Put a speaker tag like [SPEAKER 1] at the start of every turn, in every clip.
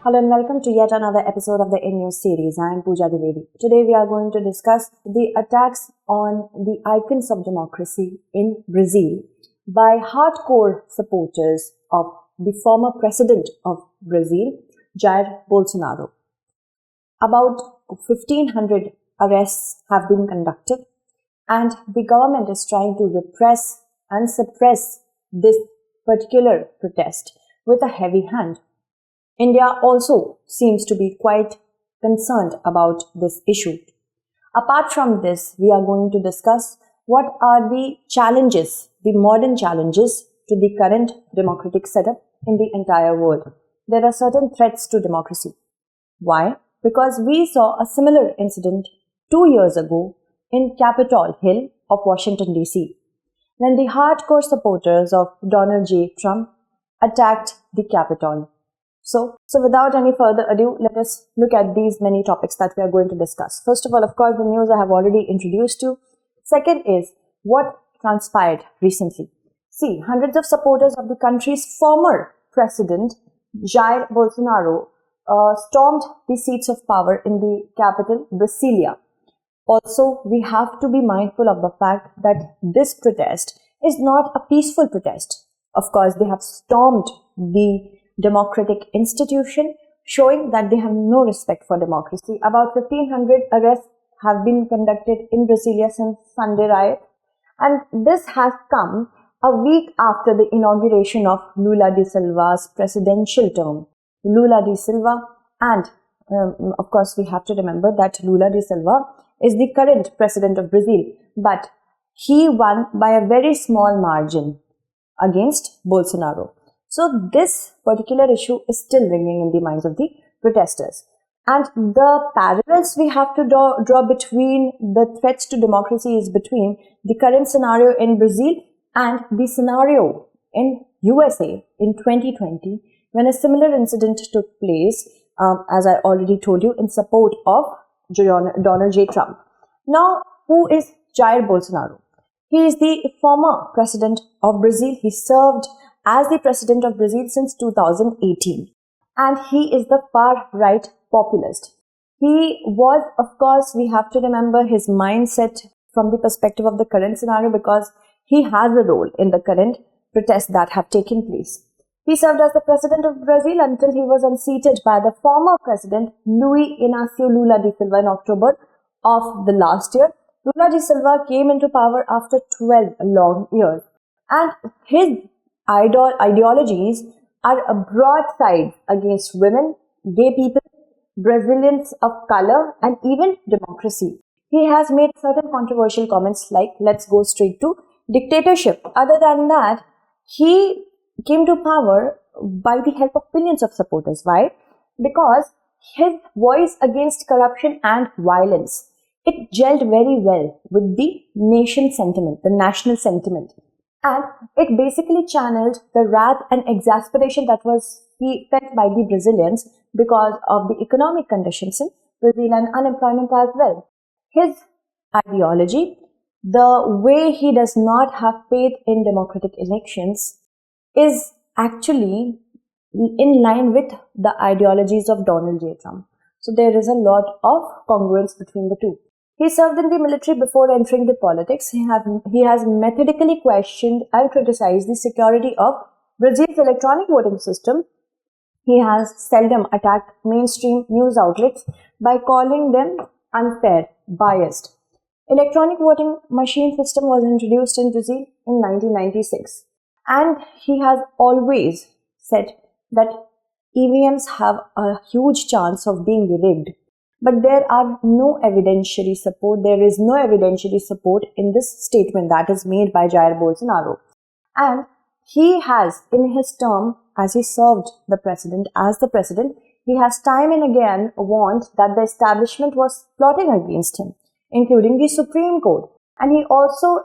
[SPEAKER 1] Hello and welcome to yet another episode of the In News series. I am Pooja Dwivedi. Today we are going to discuss the attacks on the icons of democracy in Brazil by hardcore supporters of the former president of Brazil, Jair Bolsonaro. About 1,500 arrests have been conducted, and the government is trying to repress and suppress this particular protest with a heavy hand. India also seems to be quite concerned about this issue. Apart from this, we are going to discuss what are the challenges, the modern challenges to the current democratic setup in the entire world. There are certain threats to democracy. Why? Because we saw a similar incident 2 years ago in Capitol Hill of Washington, D.C., when the hardcore supporters of Donald J. Trump attacked the Capitol. So without any further ado, let us look at these many topics that we are going to discuss. First of all, of course, the news I have already introduced you. Second is what transpired recently. See, hundreds of supporters of the country's former president, Jair Bolsonaro, stormed the seats of power in the capital, Brasilia. Also, we have to be mindful of the fact that this protest is not a peaceful protest. Of course, they have stormed the democratic institution, showing that they have no respect for democracy. About 1,500 arrests have been conducted in Brasilia since Sunday riot, and this has come a week after the inauguration of Lula da Silva's presidential term. Lula da Silva, and of course we have to remember that Lula da Silva is the current president of Brazil, but he won by a very small margin against Bolsonaro. So this particular issue is still ringing in the minds of the protesters. And the parallels we have to draw between the threats to democracy is between the current scenario in Brazil and the scenario in USA in 2020, when a similar incident took place, as I already told you, in support of Donald J. Trump. Now, who is Jair Bolsonaro? He is the former president of Brazil. He served as the president of Brazil since 2018. And he is the far-right populist. He was, of course, we have to remember his mindset from the perspective of the current scenario, because he has a role in the current protests that have taken place. He served as the president of Brazil until he was unseated by the former president, Luiz Inácio Lula da Silva, in October of the last year. Lula da Silva came into power after 12 long years. And his ideologies are a broadside against women, gay people, Brazilians of color, and even democracy. He has made certain controversial comments like, let's go straight to dictatorship. Other than that, he came to power by the help of billions of supporters. Why? Because his voice against corruption and violence, it gelled very well with the nation sentiment, the national sentiment. And it basically channeled the wrath and exasperation that was felt by the Brazilians because of the economic conditions in Brazil and unemployment as well. His ideology, the way he does not have faith in democratic elections, is actually in line with the ideologies of Donald J. Trump. So there is a lot of congruence between the two. He served in the military before entering the politics. He has methodically questioned and criticized the security of Brazil's electronic voting system. He has seldom attacked mainstream news outlets by calling them unfair, biased. Electronic voting machine system was introduced in Brazil in 1996. And he has always said that EVMs have a huge chance of being rigged. But there are no evidentiary support. There is no evidentiary support in this statement that is made by Jair Bolsonaro. And he has, in his term, as he served the president, he has time and again warned that the establishment was plotting against him, including the Supreme Court. And he also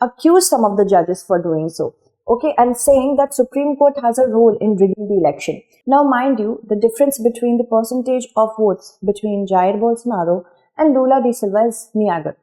[SPEAKER 1] accused some of the judges for doing so. Okay, and saying that Supreme Court has a role in rigging the election. Now, mind you, the difference between the percentage of votes between Jair Bolsonaro and Lula da Silva is meager.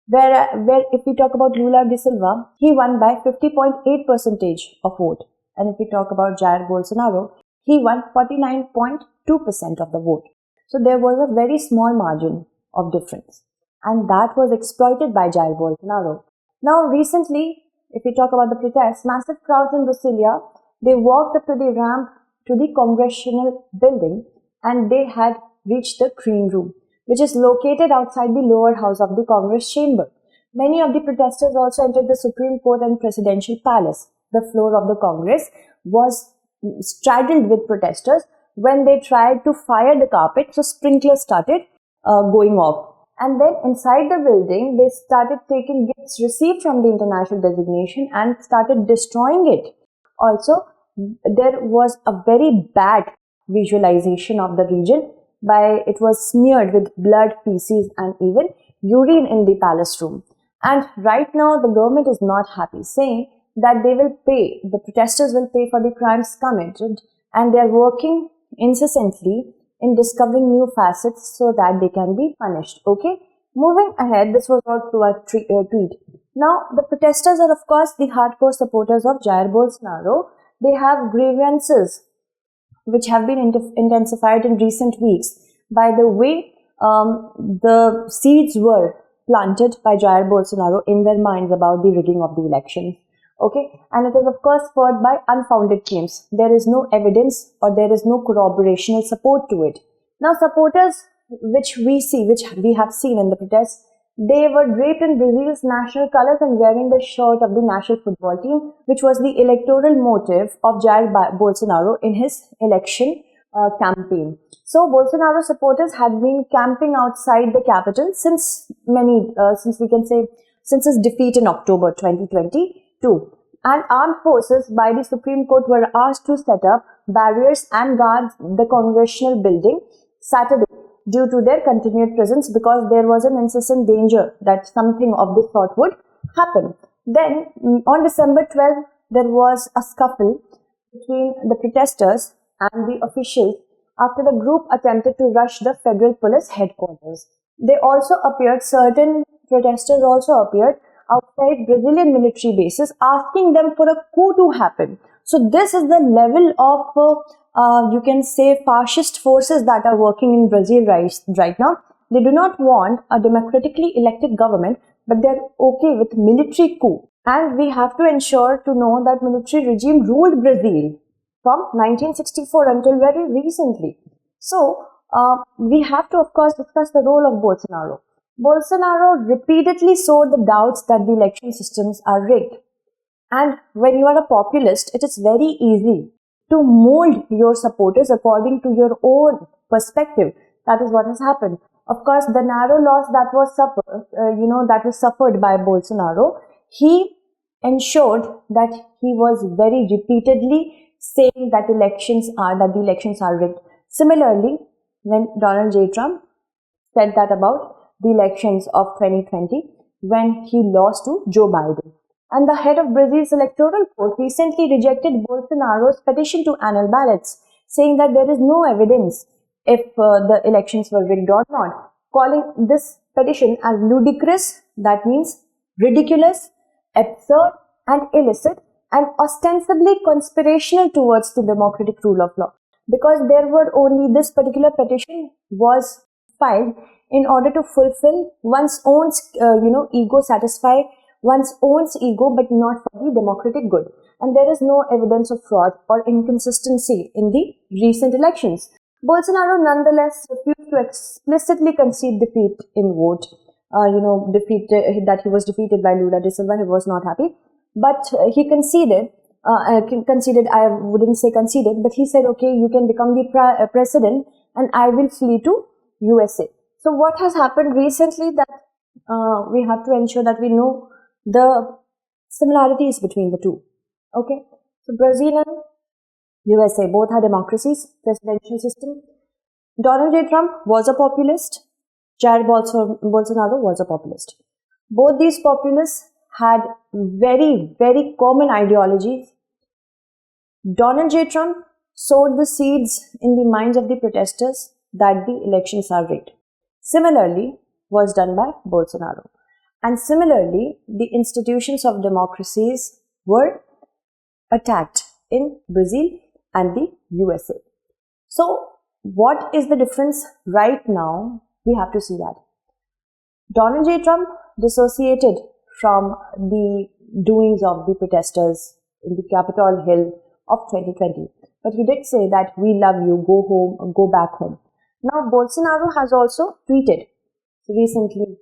[SPEAKER 1] Where if we talk about Lula da Silva, he won by 50.8% of vote. And if we talk about Jair Bolsonaro, he won 49.2% 2% of the vote. So there was a very small margin of difference, and that was exploited by Jair Bolsonaro. Now recently, if we talk about the protests, massive crowds in Brasilia, they walked up to the ramp to the congressional building, and they had reached the green room, which is located outside the lower house of the Congress chamber. Many of the protesters also entered the Supreme Court and Presidential Palace. The floor of the Congress was straddled with protesters when they tried to fire the carpet, so sprinklers started going off. And then inside the building, they started taking gifts received from the international designation and started destroying it. Also, there was a very bad visualization of the region. It was smeared with blood, feces, and even urine in the palace room. And right now, the government is not happy, saying that the protesters will pay for the crimes committed, and they are working incessantly in discovering new facets so that they can be punished. Okay, moving ahead, this was all through a tweet. Now, the protesters are, of course, the hardcore supporters of Jair Bolsonaro. They have grievances which have been intensified in recent weeks by the way the seeds were planted by Jair Bolsonaro in their minds about the rigging of the elections. Okay, and it is of course spurred by unfounded claims. There is no evidence or there is no corroborational support to it. Now, supporters which we have seen in the protests, they were draped in Brazil's national colors and wearing the shirt of the national football team, which was the electoral motive of Jair Bolsonaro in his election campaign. So, Bolsonaro supporters had been camping outside the capital since his defeat in October 2022. And armed forces by the Supreme Court were asked to set up barriers and guard the congressional building Saturday due to their continued presence, because there was an incessant danger that something of this sort would happen. Then, on December 12th, there was a scuffle between the protesters and the officials after the group attempted to rush the federal police headquarters. Certain protesters also appeared outside Brazilian military bases, asking them for a coup to happen. So this is the level of, you can say, fascist forces that are working in Brazil right now. They do not want a democratically elected government, but they're okay with military coup. And we have to ensure to know that military regime ruled Brazil from 1964 until very recently. So we have to, of course, discuss the role of Bolsonaro. Bolsonaro repeatedly sowed the doubts that the election systems are rigged. And when you are a populist, it is very easy to mold your supporters according to your own perspective. That is what has happened. Of course, the narrow loss that was suffered by Bolsonaro, he ensured that he was very repeatedly saying that the elections are rigged. Similarly, when Donald J. Trump said that about the elections of 2020, when he lost to Joe Biden. And the head of Brazil's electoral court recently rejected Bolsonaro's petition to annul ballots, saying that there is no evidence if the elections were rigged or not, calling this petition as ludicrous, that means ridiculous, absurd and illicit, and ostensibly conspirational towards the democratic rule of law. Because this particular petition was filed in order to fulfill one's own, satisfy one's own ego, but not for the democratic good. And there is no evidence of fraud or inconsistency in the recent elections. Bolsonaro nonetheless refused to explicitly concede defeat in vote. That he was defeated by Lula da Silva. He was not happy. But he conceded, I wouldn't say conceded, but he said, okay, you can become the president and I will flee to USA. So what has happened recently that we have to ensure that we know the similarities between the two. Okay, so Brazil and USA both are democracies, presidential system. Donald J. Trump was a populist. Jair Bolsonaro was a populist. Both these populists had very, very common ideologies. Donald J. Trump sowed the seeds in the minds of the protesters that the elections are rigged. Similarly, was done by Bolsonaro. And similarly, the institutions of democracies were attacked in Brazil and the USA. So, what is the difference right now? We have to see that. Donald J. Trump dissociated from the doings of the protesters in the Capitol Hill of 2020. But he did say that we love you, go home, go back home. Now, Bolsonaro has also tweeted recently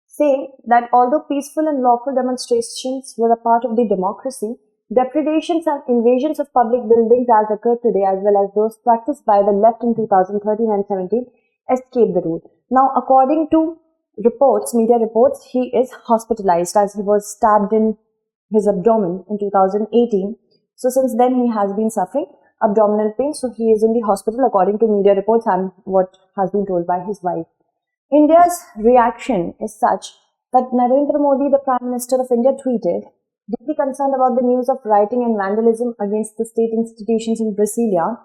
[SPEAKER 1] saying that although peaceful and lawful demonstrations were a part of the democracy, depredations and invasions of public buildings as occurred today, as well as those practiced by the left in 2013 and 17, escaped the rule. Now, according to reports, media reports, he is hospitalized as he was stabbed in his abdomen in 2018. So since then, he has been suffering abdominal pain. So he is in the hospital according to media reports and what has been told by his wife. India's reaction is such that Narendra Modi, the Prime Minister of India, tweeted, deeply concerned about the news of rioting and vandalism against the state institutions in Brasilia.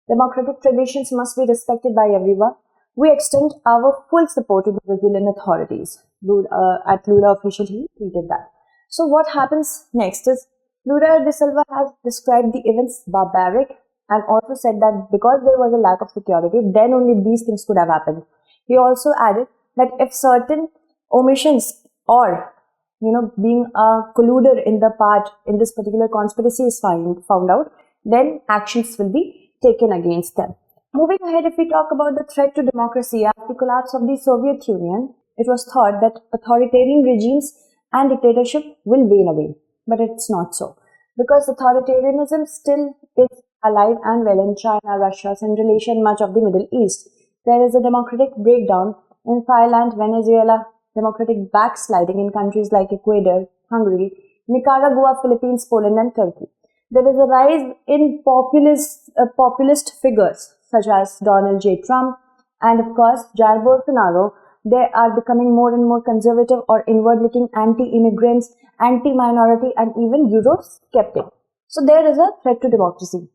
[SPEAKER 1] Democratic traditions must be respected by everyone. We extend our full support to the Brazilian authorities. At Lula official, he tweeted that. So what happens next is, Lula da Silva has described the events barbaric and also said that because there was a lack of security, then only these things could have happened. He also added that if certain omissions or being a colluder in this particular conspiracy is found out, then actions will be taken against them. Moving ahead, if we talk about the threat to democracy, after the collapse of the Soviet Union, it was thought that authoritarian regimes and dictatorship will wane away. But it's not so. Because authoritarianism still is alive and well in China, Russia, Central Asia, and much of the Middle East. There is a democratic breakdown in Thailand, Venezuela, democratic backsliding in countries like Ecuador, Hungary, Nicaragua, Philippines, Poland, and Turkey. There is a rise in populist figures such as Donald J. Trump and of course Jair Bolsonaro. They are becoming more and more conservative or inward-looking anti-immigrants, anti-minority, and even Eurosceptic. So there is a threat to democracy.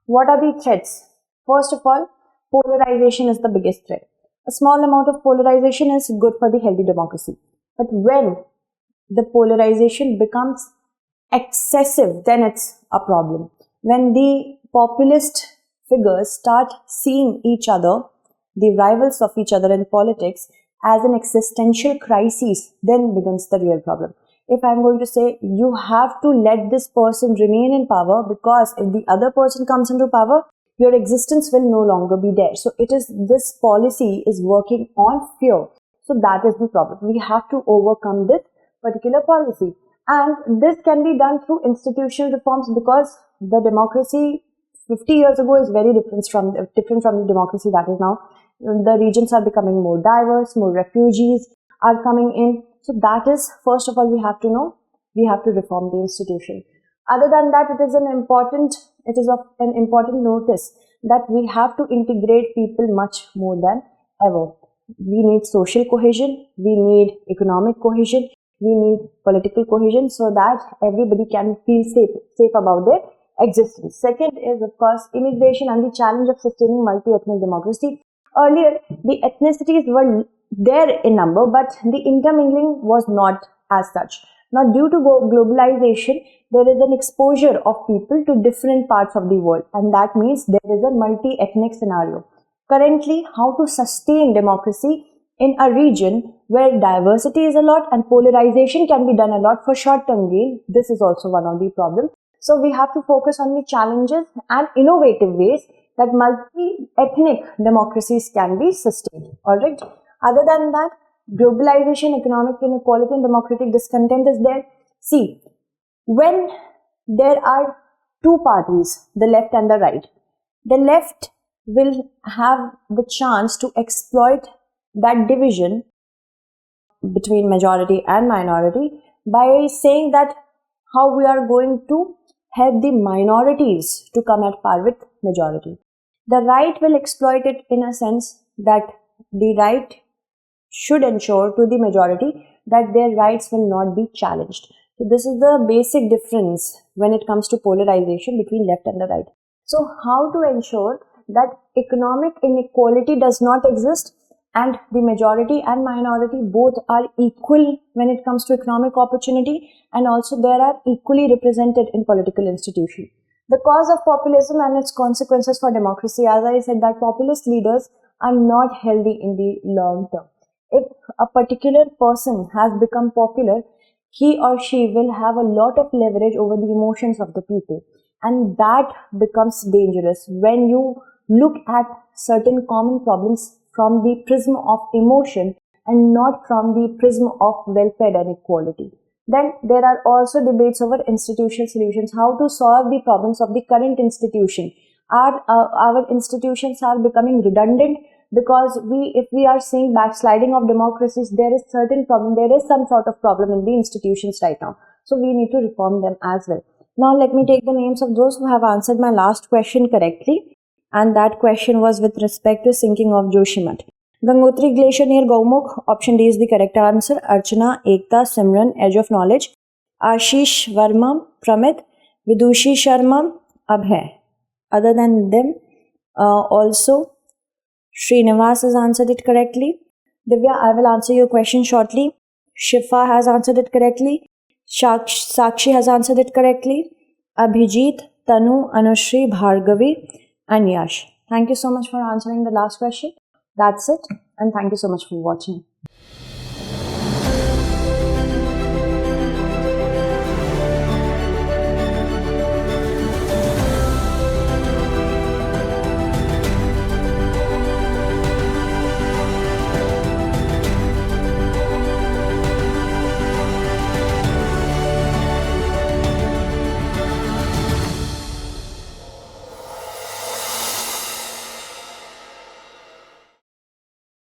[SPEAKER 1] What are the threats? First of all, polarization is the biggest threat. A small amount of polarization is good for the healthy democracy. But when the polarization becomes excessive, then it's a problem. When the populist figures start seeing each other, the rivals of each other in politics, as an existential crisis, then begins the real problem. If I'm going to say, you have to let this person remain in power, because if the other person comes into power, your existence will no longer be there. So this policy is working on fear. So that is the problem. We have to overcome this particular policy. And this can be done through institutional reforms, because the democracy 50 years ago is very different from the democracy that is now. The regions are becoming more diverse, more refugees are coming in. So that is, first of all, we have to know, we have to reform the institution. Other than that, it is of an important notice that we have to integrate people much more than ever. We need social cohesion, we need economic cohesion, we need political cohesion, so that everybody can feel safe about their existence. Second is, of course, immigration and the challenge of sustaining multi-ethnic democracy. Earlier, the ethnicities were there in number, but the intermingling was not as such. Now, due to globalization, there is an exposure of people to different parts of the world, and that means there is a multi-ethnic scenario. Currently, how to sustain democracy in a region where diversity is a lot and polarization can be done a lot for short-term gain, this is also one of the problems. So, we have to focus on the challenges and innovative ways that multi-ethnic democracies can be sustained. Alright. Other than that, globalization, economic inequality, and democratic discontent is there. See, when there are two parties, the left and the right, the left will have the chance to exploit that division between majority and minority by saying that how we are going to help the minorities to come at par with majority. The right will exploit it in a sense that the right should ensure to the majority that their rights will not be challenged. So this is the basic difference when it comes to polarization between left and the right. So how to ensure that economic inequality does not exist and the majority and minority both are equal when it comes to economic opportunity, and also they are equally represented in political institutions. The cause of populism and its consequences for democracy. As I said, that populist leaders are not healthy in the long term. If a particular person has become popular, he or she will have a lot of leverage over the emotions of the people. And that becomes dangerous when you look at certain common problems from the prism of emotion and not from the prism of welfare and equality. Then there are also debates over institutional solutions, how to solve the problems of the current institution. Our institutions are becoming redundant because if we are seeing backsliding of democracies, there is certain problem, there is some sort of problem in the institutions right now. So we need to reform them as well. Now let me take the names of those who have answered my last question correctly. And that question was with respect to sinking of Joshimath. Gangotri Glacier near Gaumukh. Option D is the correct answer. Archana, Ekta, Simran, Edge of Knowledge. Ashish Verma, Pramit, Vidushi Sharma, Abhay. Other than them, also Srinivas has answered it correctly. Divya, I will answer your question shortly. Shifa has answered it correctly. Sakshi has answered it correctly. Abhijit, Tanu, Anushri, Bhargavi, and Yash. Thank you so much for answering the last question. That's it, and thank you so much for watching.